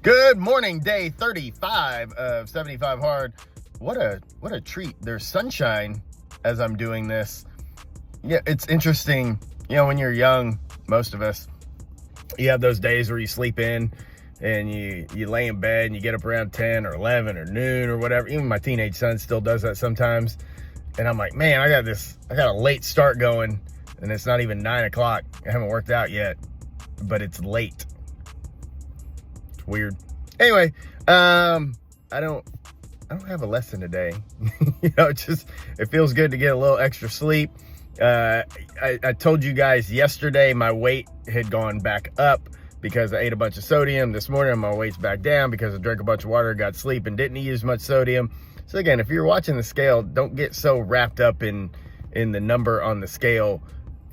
Good morning, day 35 of 75 hard. What a treat. There's sunshine as I'm doing this. Yeah, it's interesting. You know, when you're young, most of us, you have those days where you sleep in and you lay in bed and you get up around 10 or 11 or noon or whatever. Even my teenage son still does that sometimes. And I'm like, man, I got a late start going and it's not even 9 o'clock. I haven't worked out yet, but it's late. Weird. Anyway, I don't have a lesson today. It feels good to get a little extra sleep. I told you guys yesterday my weight had gone back up because I ate a bunch of sodium. This morning my weight's back down because I drank a bunch of water, got sleep, and didn't eat as much sodium. So again, if you're watching the scale, don't get so wrapped up in the number on the scale.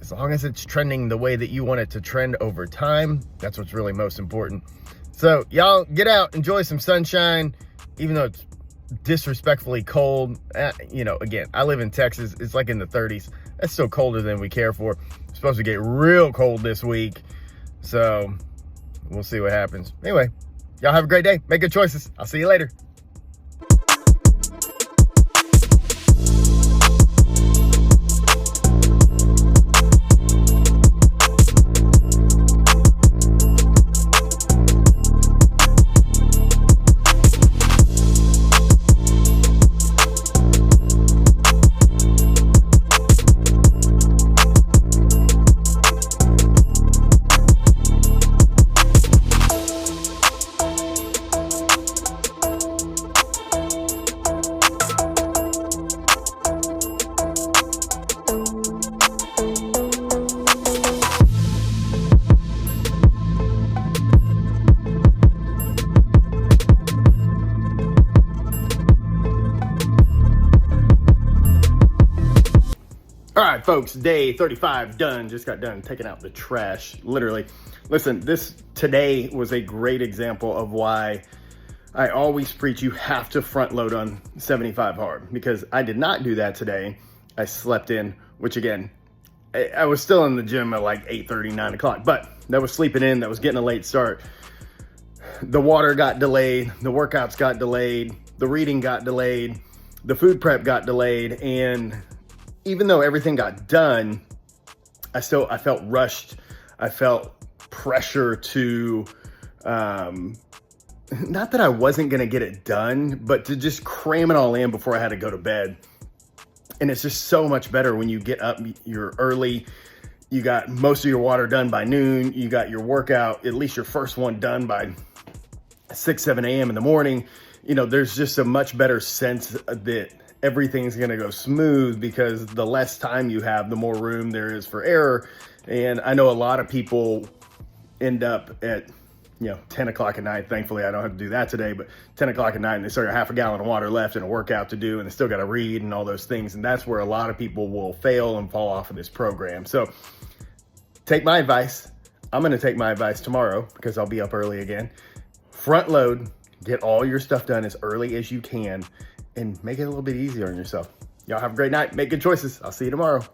As long as it's trending the way that you want it to trend over time, that's what's really most important. So y'all get out, enjoy some sunshine, even though it's disrespectfully cold. Again, I live in Texas. It's like in the 30s. That's still colder than we care for. It's supposed to get real cold this week. So we'll see what happens. Anyway, y'all have a great day. Make good choices. I'll see you later. All right, folks, day 35 done. Just got done taking out the trash, literally. Listen, today was a great example of why I always preach you have to front load on 75 hard, because I did not do that today. I slept in, which again, I was still in the gym at like 8:30, 9 o'clock, but that was sleeping in, that was getting a late start. The water got delayed, the workouts got delayed, the reading got delayed, the food prep got delayed, and even though everything got done, I felt rushed. I felt pressure to, not that I wasn't gonna get it done, but to just cram it all in before I had to go to bed. And it's just so much better when you get up, you're early, you got most of your water done by noon, you got your workout, at least your first one done by 6, 7 a.m. in the morning. You know, there's just a much better sense that everything's going to go smooth, because the less time you have, the more room there is for error. And I know a lot of people end up at, 10 o'clock at night. Thankfully, I don't have to do that today, but 10 o'clock at night and they still got half a gallon of water left and a workout to do, and they still got to read and all those things. And that's where a lot of people will fail and fall off of this program. So take my advice. I'm going to take my advice tomorrow because I'll be up early again. Front load, get all your stuff done as early as you can, and make it a little bit easier on yourself. Y'all have a great night. Make good choices. I'll see you tomorrow.